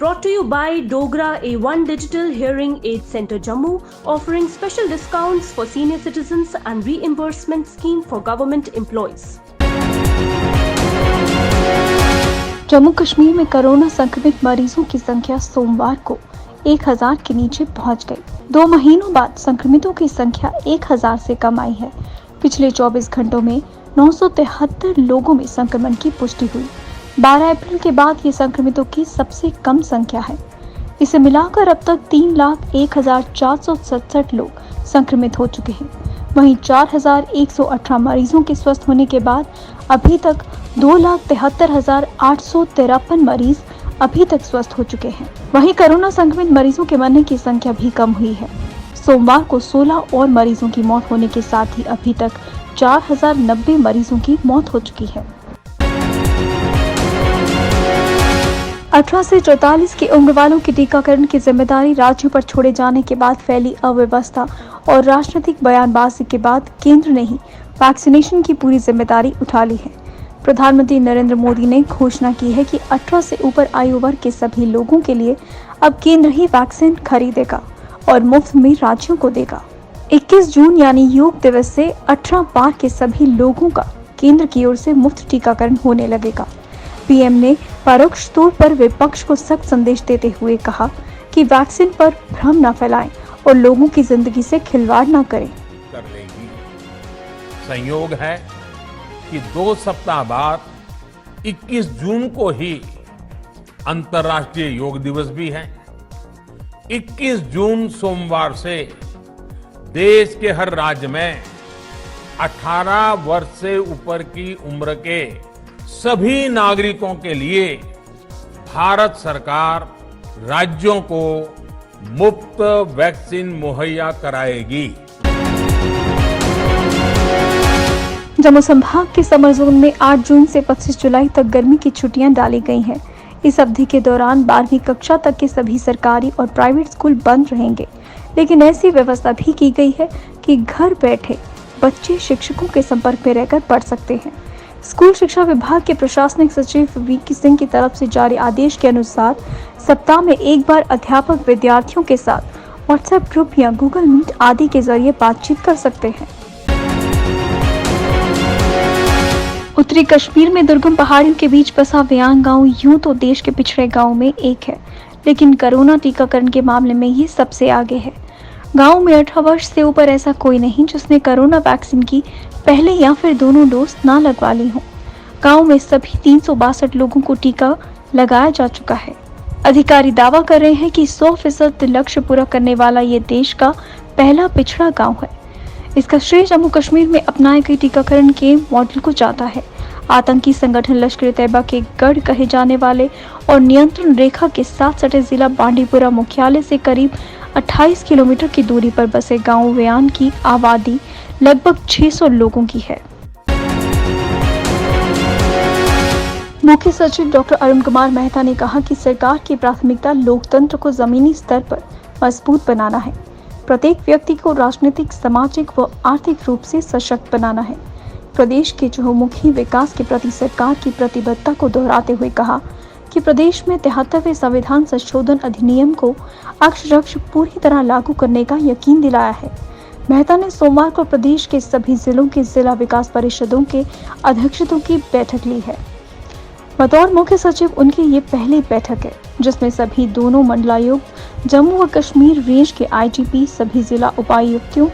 Brought to you by Dogra A1 Digital Hearing Aid Center Jammu, offering special discounts for senior citizens and reimbursement scheme for government employees. Jammu Kashmir में corona संक्रमित मरीजों की संख्या सोमवार को 1000 के नीचे पहुंच गई। 2 महीनों बाद संक्रमितों की संख्या 1000 से कम आई है। पिछले 24 घंटों में 973 लोगों में संक्रमण की पुष्टि हुई। 12 अप्रैल के बाद ये संक्रमितों की सबसे कम संख्या है। इसे मिलाकर अब तक 3,01,467 लोग संक्रमित हो चुके हैं। वहीं 4,118 मरीजों के स्वस्थ होने के बाद अभी तक 2,73,853 मरीज अभी तक स्वस्थ हो चुके हैं। वहीं कोरोना संक्रमित मरीजों के मरने की संख्या भी कम हुई है। सोमवार को 16 और मरीजों की मौत होने के साथ ही अभी तक 4,090 मरीजों की मौत हो चुकी है। 18 से 44 की उम्र वालों के टीकाकरण की जिम्मेदारी राज्यों पर छोड़े जाने के बाद फैली अव्यवस्था और राजनीतिक बयानबाजी के बाद केंद्र ने ही वैक्सीनेशन की पूरी जिम्मेदारी उठा ली है। प्रधानमंत्री नरेंद्र मोदी ने घोषणा की है कि 18 से ऊपर आयु वर्ग के सभी लोगों के लिए अब केंद्र ही वैक्सीन खरीदेगा और मुफ्त में राज्यों को देगा। 21 जून यानी योग दिवस से 18 पार के सभी लोगों का केंद्र की ओर से मुफ्त टीकाकरण होने लगेगा। पीएम ने परोक्ष तौर पर विपक्ष को सख्त संदेश देते हुए कहा कि वैक्सीन पर भ्रम न फैलाएं और लोगों की जिंदगी से खिलवाड़ न करें। संयोग है कि 2 सप्ताह बाद 21 जून को ही अंतर्राष्ट्रीय योग दिवस भी है। 21 जून सोमवार से देश के हर राज्य में 18 वर्ष से ऊपर की उम्र के सभी नागरिकों के लिए भारत सरकार राज्यों को मुफ्त वैक्सीन मुहैया कराएगी। जम्मू संभाग के समर जोन में 8 जून से 25 जुलाई तक गर्मी की छुट्टियां डाली गई हैं। इस अवधि के दौरान 12वीं कक्षा तक के सभी सरकारी और प्राइवेट स्कूल बंद रहेंगे, लेकिन ऐसी व्यवस्था भी की गई है कि घर बैठे बच्चे शिक्षकों के संपर्क में रहकर पढ़ सकते हैं। स्कूल शिक्षा विभाग के प्रशासनिक सचिव वीके सिंह की तरफ से जारी आदेश के अनुसार सप्ताह में एक बार अध्यापक विद्यार्थियों के साथ व्हाट्सएप ग्रुप या गूगल मीट आदि के जरिए बातचीत कर सकते हैं। उत्तरी कश्मीर में दुर्गम पहाड़ियों के बीच बसा व्यांग गांव यूं तो देश के पिछड़े गांव में एक है, लेकिन कोरोना टीकाकरण के मामले में ये सबसे आगे है। गांव में 18 वर्ष से ऊपर ऐसा कोई नहीं जिसने कोरोना वैक्सीन की पहले या फिर दोनों डोज ना लगवा ली हो। गांव में सभी 362 लोगों को टीका लगाया जा चुका है। अधिकारी दावा कर रहे हैं कि 100% लक्ष्य पूरा करने वाला ये देश का पहला पिछड़ा गांव है। इसका श्रेय जम्मू कश्मीर में अपनाए गए टीकाकरण के मॉडल को जाता है। आतंकी संगठन लश्कर ए तैयबा के गढ़ कहे जाने वाले और नियंत्रण रेखा के साथ सटे जिला बांडीपुरा मुख्यालय से करीब 28 किलोमीटर की दूरी पर बसे गांव व्यान की आबादी लगभग 600 लोगों की है। मुख्य सचिव डॉक्टर अरुण कुमार मेहता ने कहा कि सरकार की प्राथमिकता लोकतंत्र को जमीनी स्तर पर मजबूत बनाना है। प्रत्येक व्यक्ति को राजनीतिक, सामाजिक व आर्थिक रूप से सशक्त बनाना है। प्रदेश के चहुमुखी विकास के प्रति सरकार की प्रतिबद्धता को दोहराते हुए कहा कि प्रदेश में 73वें संविधान संशोधन अधिनियम को अक्षरशः पूरी तरह लागू करने का यकीन दिलाया है। मेहता ने सोमवार को प्रदेश के सभी जिलों के जिला विकास परिषदों के अध्यक्षों की बैठक ली है। बतौर मुख्य सचिव उनकी ये पहली बैठक है जिसमें सभी दोनों मंडलायुक्त, जम्मू व कश्मीर रेंज के आईजीपी, सभी जिला उपायुक्तों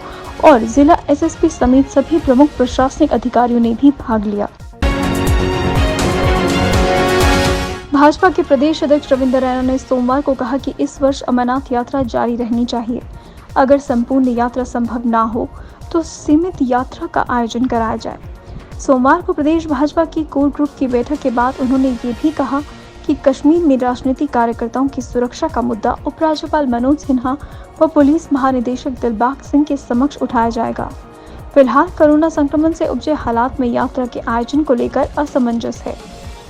और जिला एसएसपी समेत सभी प्रमुख प्रशासनिक अधिकारियों ने भी भाग लिया। भाजपा के प्रदेश अध्यक्ष रविंद्र रैना ने सोमवार को कहा कि इस वर्ष अमरनाथ यात्रा जारी रहनी चाहिए। अगर संपूर्ण यात्रा संभव ना हो तो सीमित यात्रा का आयोजन कराया जाए। सोमवार को प्रदेश भाजपा की कोर ग्रुप की बैठक के बाद उन्होंने ये भी कहा कि कश्मीर में राजनीतिक कार्यकर्ताओं की सुरक्षा का मुद्दा उपराज्यपाल मनोज सिन्हा व पुलिस महानिदेशक दिलबाग सिंह के समक्ष उठाया जाएगा। फिलहाल कोरोना संक्रमण से उपजे हालात में यात्रा के आयोजन को लेकर असमंजस है।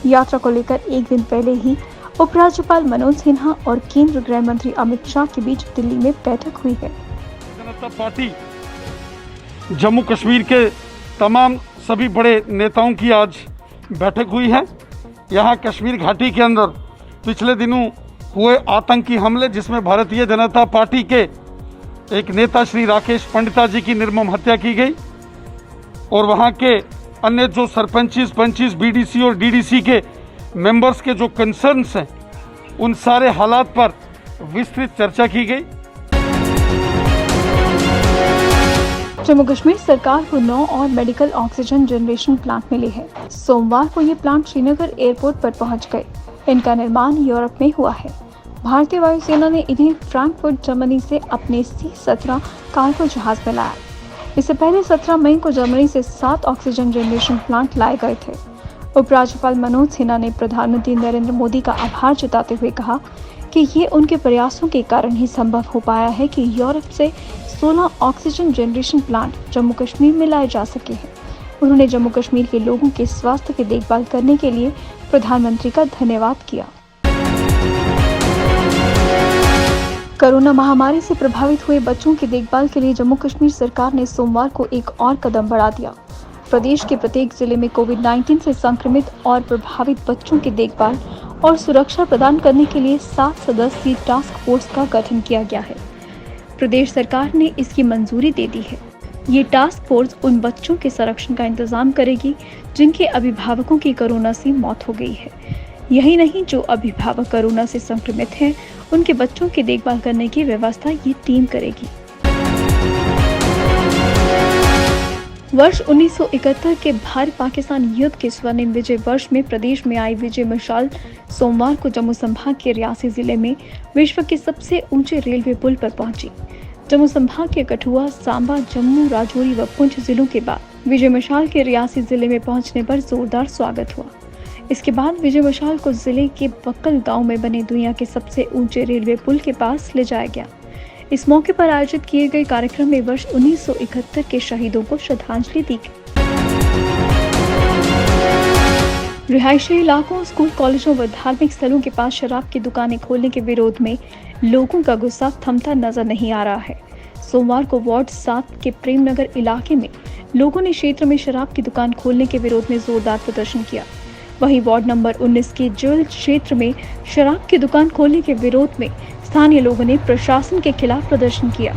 यात्रा को लेकर एक दिन पहले ही उपराज्यपाल मनोज सिन्हा और केंद्रीय गृह मंत्री अमित शाह के बीच दिल्ली में बैठक हुई है। जनता पार्टी जम्मू कश्मीर के तमाम सभी बड़े नेताओं की आज बैठक हुई है। यहाँ कश्मीर घाटी के अंदर पिछले दिनों हुए आतंकी हमले जिसमें भारतीय जनता पार्टी के एक नेता श्री राकेश पंडिता जी की निर्मम हत्या की गई और वहां के अन्य जो सरपंचीज, पंचीज, बीडीसी और डीडीसी के मेंबर्स के जो कंसर्न्स हैं उन सारे हालात पर विस्तृत चर्चा की गई। जम्मू कश्मीर सरकार को 9 और मेडिकल ऑक्सीजन जनरेशन प्लांट मिले हैं। सोमवार को ये प्लांट श्रीनगर एयरपोर्ट पर पहुंच गए। इनका निर्माण यूरोप में हुआ है। भारतीय वायुसेना ने इन्हें फ्रैंकफर्ट जर्मनी से अपने C-17 कार्गो जहाज में लाया। इससे पहले 17 मई को जर्मनी से 7 ऑक्सीजन जनरेशन प्लांट लाए गए थे। उपराज्यपाल मनोज सिन्हा ने प्रधानमंत्री नरेंद्र मोदी का आभार जताते हुए कहा कि ये उनके प्रयासों के कारण ही संभव हो पाया है कि यूरोप से 16 oxygen generation plant Jammu Kashmir में लाए जा सके हैं। उन्होंने जम्मू कश्मीर के लोगों के स्वास्थ्य की देखभाल करने के लिए प्रधानमंत्री का धन्यवाद किया। कोरोना महामारी से प्रभावित हुए बच्चों की देखभाल के लिए जम्मू कश्मीर सरकार ने सोमवार को एक और कदम बढ़ा दिया। प्रदेश के प्रत्येक जिले में कोविड-19 से संक्रमित और प्रभावित बच्चों की देखभाल और सुरक्षा प्रदान करने के लिए 7 सदस्यीय टास्क फोर्स का गठन किया गया है। प्रदेश सरकार ने इसकी मंजूरी दे दी है। ये टास्क फोर्स उन बच्चों के संरक्षण का इंतजाम करेगी जिनके अभिभावकों की कोरोना से मौत हो गई है। यही नहीं, जो अभिभावक कोरोना से संक्रमित हैं, उनके बच्चों की देखभाल करने की व्यवस्था ये टीम करेगी। वर्ष 1971 के भारत पाकिस्तान युद्ध के स्वर्णिम विजय वर्ष में प्रदेश में आई विजय मशाल सोमवार को जम्मू संभाग के रियासी जिले में विश्व के सबसे ऊंचे रेलवे पुल पर पहुंची। जम्मू संभाग के कठुआ, सांबा, जम्मू, राजौरी व पुंछ जिलों के बाद विजय मशाल के रियासी जिले में पहुंचने पर जोरदार स्वागत हुआ। इसके बाद विजय मशाल को जिले के बक्कल गांव में बने दुनिया के सबसे ऊंचे रेलवे पुल के पास ले जाया गया। इस मौके पर आयोजित किए गए कार्यक्रम में वर्ष 1971 के शहीदों को श्रद्धांजलि दी गई। रिहायशी इलाकों, स्कूल, कॉलेजों व धार्मिक स्थलों के पास शराब की दुकानें खोलने के विरोध में लोगों का गुस्सा थमता नजर नहीं आ रहा है। सोमवार को वार्ड 7 के प्रेमनगर इलाके में लोगों ने क्षेत्र में शराब की दुकान खोलने के विरोध में जोरदार प्रदर्शन किया। वहीं वार्ड नंबर 19 के ज्वेल क्षेत्र में शराब की दुकान खोलने के विरोध में स्थानीय लोगों ने प्रशासन के खिलाफ प्रदर्शन किया।